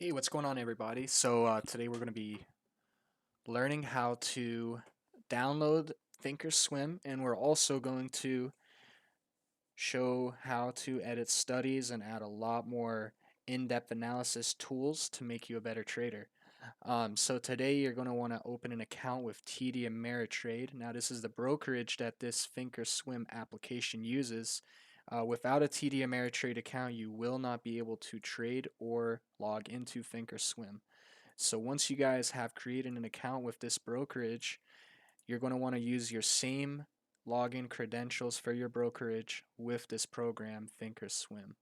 Hey, what's going on, everybody? Today we're going to be learning how to download ThinkOrSwim, and we're also going to show how to edit studies and add a lot more in-depth analysis tools to make you a better trader. So today you're going to want to open an account with TD Ameritrade. Now this is the brokerage that this ThinkOrSwim application uses. Without a TD Ameritrade account, you will not be able to trade or log into ThinkOrSwim. So once you guys have created an account with this brokerage, you're going to want to use your same login credentials for your brokerage with this program, ThinkOrSwim.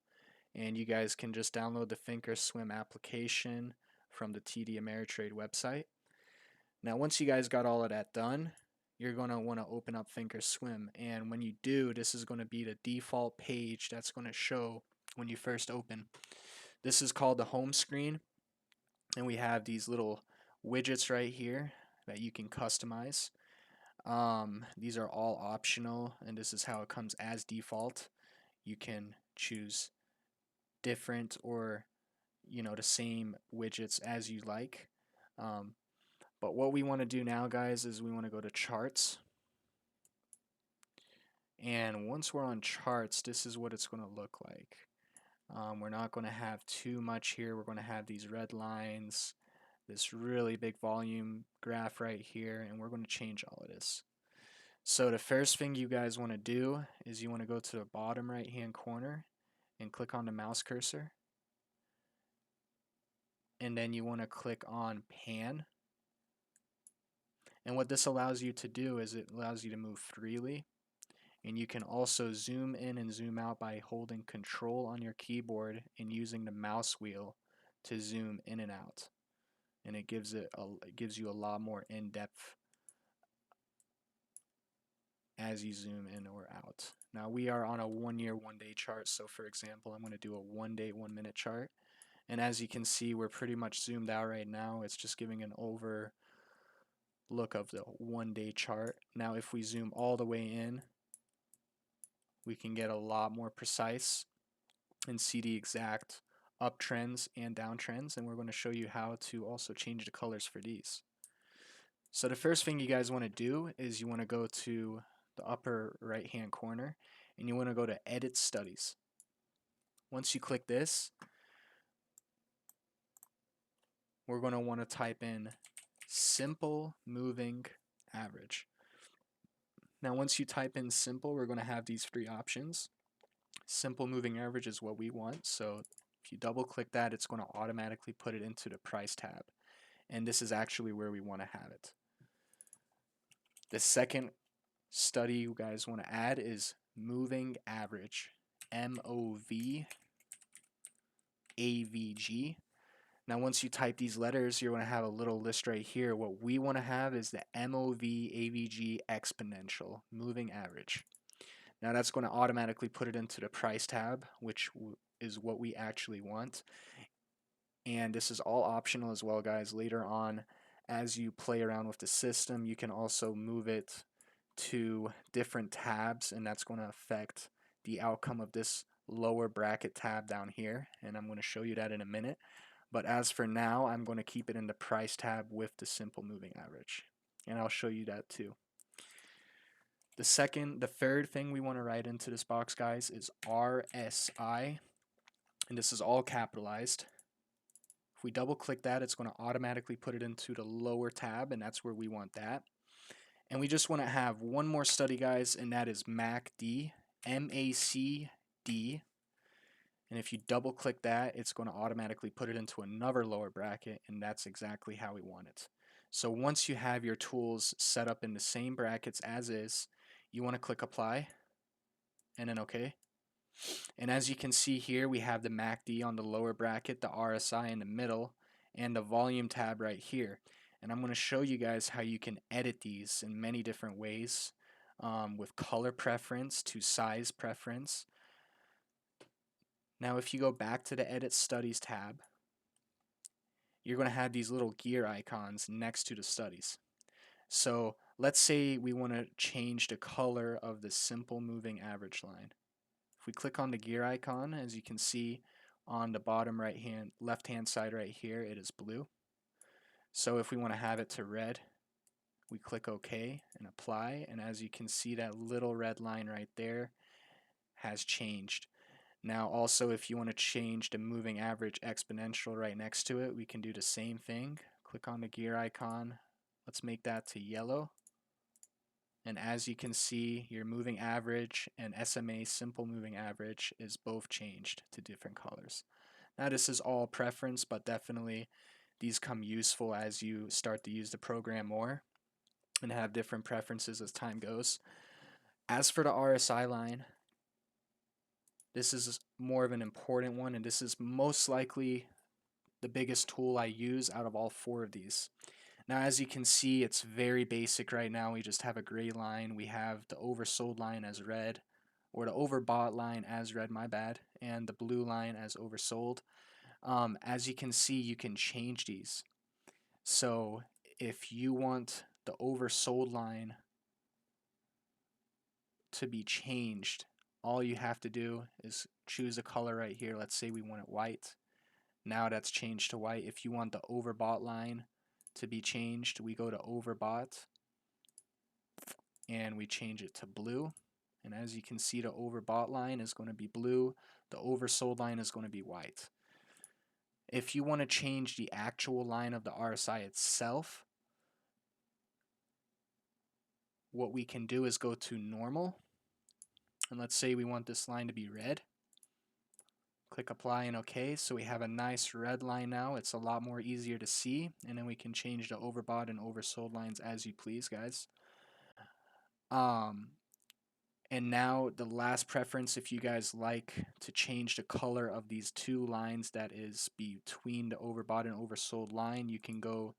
And you guys can just download the ThinkOrSwim application from the TD Ameritrade website. Now, once you guys got all of that done, you're going to want to open up ThinkOrSwim. And when you do, this is going to be the default page that's going to show when you first open. This is called the home screen. And we have these little widgets right here that you can customize. These are all optional, and this is how it comes as default. You can choose different or the same widgets as you like. Um, but what we want to do now, guys, is we want to go to charts. And once we're on charts, this is what it's going to look like. We're not going to have too much here. We're going to have these red lines, this really big volume graph right here, and we're going to change all of this. So the first thing you guys want to do is you want to go to the bottom right hand corner and click on the mouse cursor, and then you want to click on pan. And what this allows you to do is it allows you to move freely, and you can also zoom in and zoom out by holding control on your keyboard and using the mouse wheel to zoom in and out. And it gives you a lot more in-depth as you zoom in or out. Now we are on a 1 year 1 day chart, so for example I'm going to do a 1 day 1 minute chart, and as you can see we're pretty much zoomed out right now. It's just giving an over look of the 1 day chart. Now if we zoom all the way in, we can get a lot more precise and see the exact uptrends and downtrends, and we're going to show you how to also change the colors for these. So the first thing you guys want to do is you want to go to the upper right hand corner and you want to go to edit studies. Once you click this, we're going to want to type in simple moving average. Now once you type in simple, we're going to have these three options. Simple moving average is what we want, so if you double click that, it's going to automatically put it into the price tab, and this is actually where we want to have it. The second study you guys want to add is moving average, MOV AVG. Now once you type these letters, you're going to have a little list right here. What we want to have is the MOV AVG exponential, moving average. Now that's going to automatically put it into the price tab, which is what we actually want. And this is all optional as well, guys. Later on, as you play around with the system, you can also move it to different tabs, and that's going to affect the outcome of this lower bracket tab down here, and I'm going to show you that in a minute. But as for now, I'm going to keep it in the price tab with the simple moving average, and I'll show you that too. The third thing we want to write into this box, guys, is RSI, and this is all capitalized. If we double click that, it's going to automatically put it into the lower tab, and that's where we want that. And we just want to have one more study, guys, and that is MACD, MACD. And if you double click that, it's going to automatically put it into another lower bracket, and that's exactly how we want it. So once you have your tools set up in the same brackets as is, you want to click apply and then OK. And as you can see here, we have the MACD on the lower bracket, the RSI in the middle, and the volume tab right here. And I'm going to show you guys how you can edit these in many different ways, with color preference to size preference. Now if you go back to the Edit Studies tab, you're going to have these little gear icons next to the studies. So let's say we want to change the color of the simple moving average line. If we click on the gear icon, as you can see, On the bottom left hand side right here, it is blue. So if we want to have it to red, we click OK and apply, and as you can see, that little red line right there has changed. Now also, if you want to change the moving average exponential right next to it, we can do the same thing. Click on the gear icon. Let's make that to yellow. And as you can see, your moving average and SMA simple moving average is both changed to different colors. Now this is all preference, but definitely these come useful as you start to use the program more and have different preferences as time goes. As for the RSI line, this is more of an important one, and this is most likely the biggest tool I use out of all four of these. Now, as you can see, it's very basic right now. We just have a gray line. We have the oversold line as red, or the overbought line as red, my bad, and the blue line as oversold. As you can see, you can change these. So if you want the oversold line to be changed, all you have to do is choose a color right here. Let's say we want it white. Now that's changed to white. If you want the overbought line to be changed, we go to overbought and we change it to blue. And as you can see, the overbought line is going to be blue. The oversold line is going to be white. If you want to change the actual line of the RSI itself, what we can do is go to normal. And let's say we want this line to be red. Click apply and OK. So we have a nice red line now. It's a lot more easier to see. And then we can change the overbought and oversold lines as you please, guys. And now the last preference, if you guys like to change the color of these two lines that is between the overbought and oversold line, you can go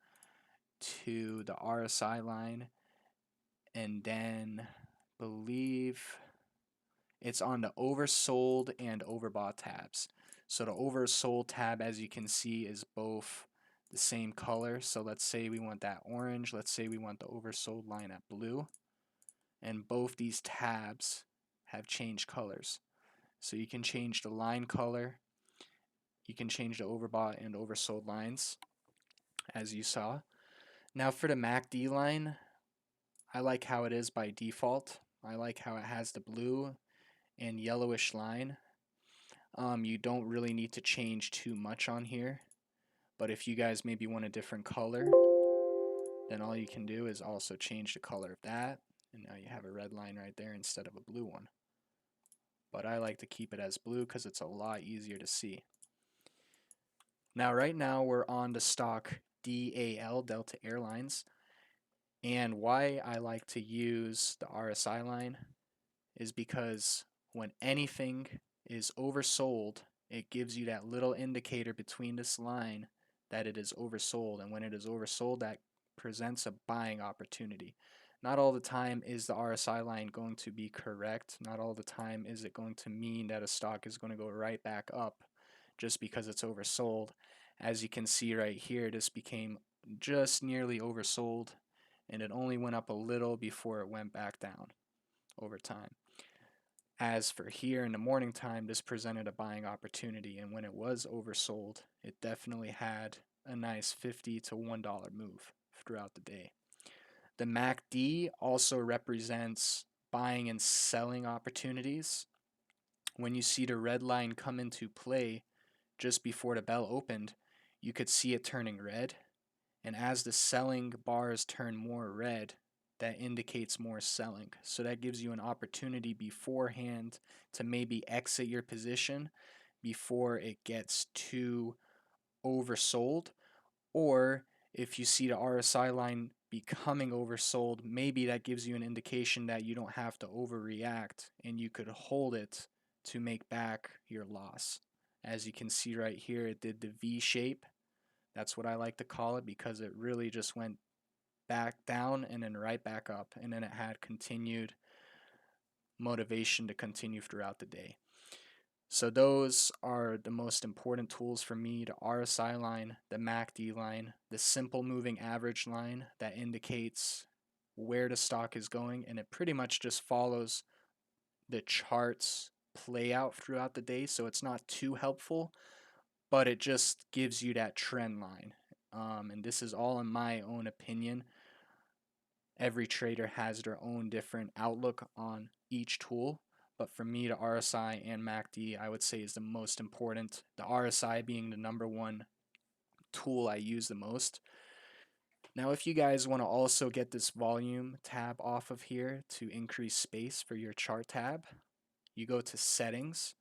to the RSI line and then believe it's on the oversold and overbought tabs. So the oversold tab, as you can see, is both the same color. So let's say we want that orange. Let's say we want the oversold line at blue. And both these tabs have changed colors. So you can change the line color. You can change the overbought and oversold lines, as you saw. Now for the MACD line, I like how it is by default. I like how it has the blue and yellowish line. You don't really need to change too much on here, but if you guys maybe want a different color, then all you can do is also change the color of that, and now you have a red line right there instead of a blue one. But I like to keep it as blue because it's a lot easier to see. Now right now we're on the stock DAL, Delta Airlines, and why I like to use the RSI line is because when anything is oversold, it gives you that little indicator between this line that it is oversold, and when it is oversold, that presents a buying opportunity. Not all the time is the RSI line going to be correct. Not all the time is it going to mean that a stock is going to go right back up just because it's oversold. As you can see right here, this became just nearly oversold, and it only went up a little before it went back down over time. As for here in the morning time, this presented a buying opportunity, and when it was oversold, it definitely had a nice $50 to $1 move throughout the day. The MACD also represents buying and selling opportunities. When you see the red line come into play just before the bell opened, you could see it turning red, and as the selling bars turn more red, that indicates more selling. So that gives you an opportunity beforehand to maybe exit your position before it gets too oversold. Or if you see the RSI line becoming oversold, maybe that gives you an indication that you don't have to overreact and you could hold it to make back your loss. As you can see right here, it did the V shape. That's what I like to call it because it really just went back down and then right back up, and then it had continued motivation to continue throughout the day. So those are the most important tools for me: the RSI line, the MACD line, the simple moving average line that indicates where the stock is going, and it pretty much just follows the charts play out throughout the day, so it's not too helpful, but it just gives you that trend line. And this is all in my own opinion. Every trader has their own different outlook on each tool. But for me, the RSI and MACD, I would say, is the most important. The RSI being the number one tool I use the most. Now, if you guys want to also get this volume tab off of here to increase space for your chart tab, you go to settings,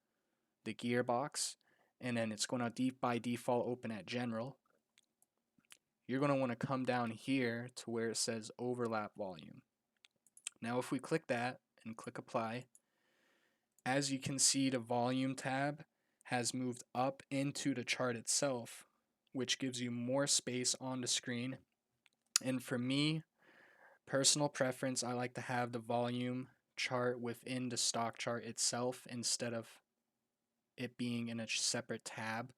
the gearbox, and then it's going to by default open at general. You're going to want to come down here to where it says overlap volume. Now, if we click that and click apply, as you can see, the volume tab has moved up into the chart itself, which gives you more space on the screen. And for me, personal preference, I like to have the volume chart within the stock chart itself instead of it being in a separate tab.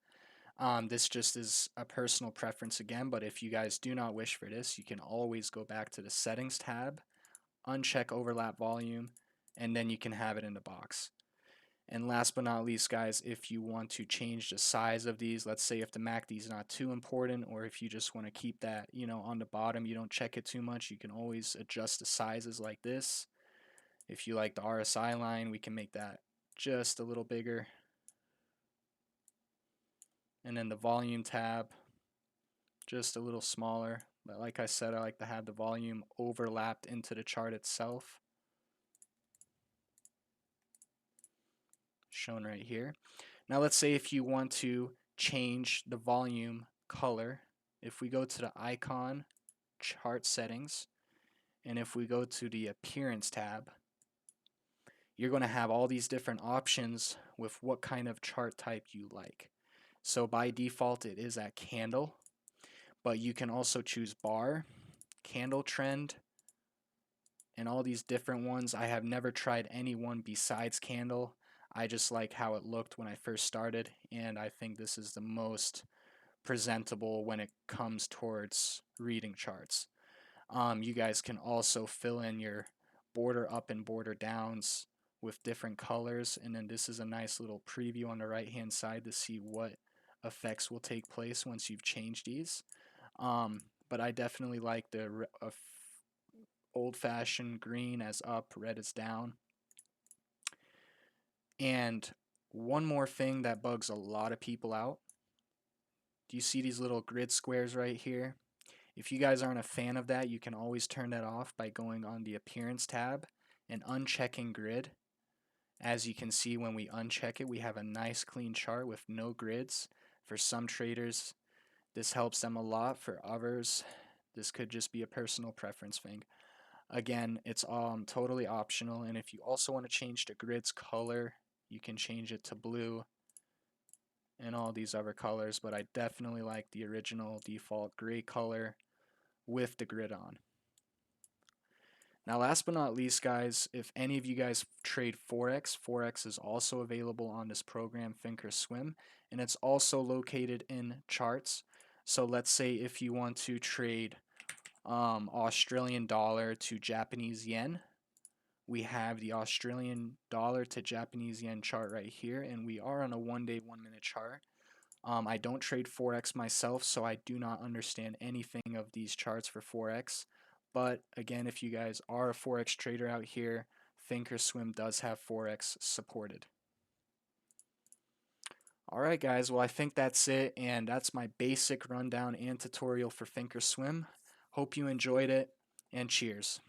This just is a personal preference again, but if you guys do not wish for this, you can always go back to the settings tab, uncheck overlap volume, and then you can have it in the box. And last but not least, guys, if you want to change the size of these, let's say if the MACD is not too important, or if you just want to keep that, on the bottom, you don't check it too much, you can always adjust the sizes like this. If you like the RSI line, we can make that just a little bigger. And then the volume tab, just a little smaller. But like I said, I like to have the volume overlapped into the chart itself. Shown right here. Now let's say if you want to change the volume color, if we go to the icon, chart settings, and if we go to the appearance tab, you're going to have all these different options with what kind of chart type you like. So by default it is at candle, but you can also choose bar, candle trend, and all these different ones. I have never tried any one besides candle. I just like how it looked when I first started, and I think this is the most presentable when it comes towards reading charts. You guys can also fill in your border up and border downs with different colors, and then this is a nice little preview on the right hand side to see what effects will take place once you've changed these. But I definitely like the old-fashioned green as up, red as down. And one more thing that bugs a lot of people out. Do you see these little grid squares right here? If you guys aren't a fan of that, you can always turn that off by going on the appearance tab and unchecking grid. As you can see, when we uncheck it, we have a nice clean chart with no grids. For some traders, this helps them a lot. For others, this could just be a personal preference thing. Again, it's totally optional, and if you also want to change the grid's color, you can change it to blue and all these other colors, but I definitely like the original default gray color with the grid on. Now, last but not least, guys, if any of you guys trade Forex, Forex is also available on this program, ThinkOrSwim, and it's also located in charts. So let's say if you want to trade Australian dollar to Japanese yen, we have the Australian dollar to Japanese yen chart right here, and we are on a 1-day, 1-minute chart. I don't trade Forex myself, so I do not understand anything of these charts for Forex. But again, if you guys are a Forex trader out here, ThinkOrSwim does have Forex supported. Alright guys, well I think that's it, and that's my basic rundown and tutorial for ThinkOrSwim. Hope you enjoyed it, and cheers.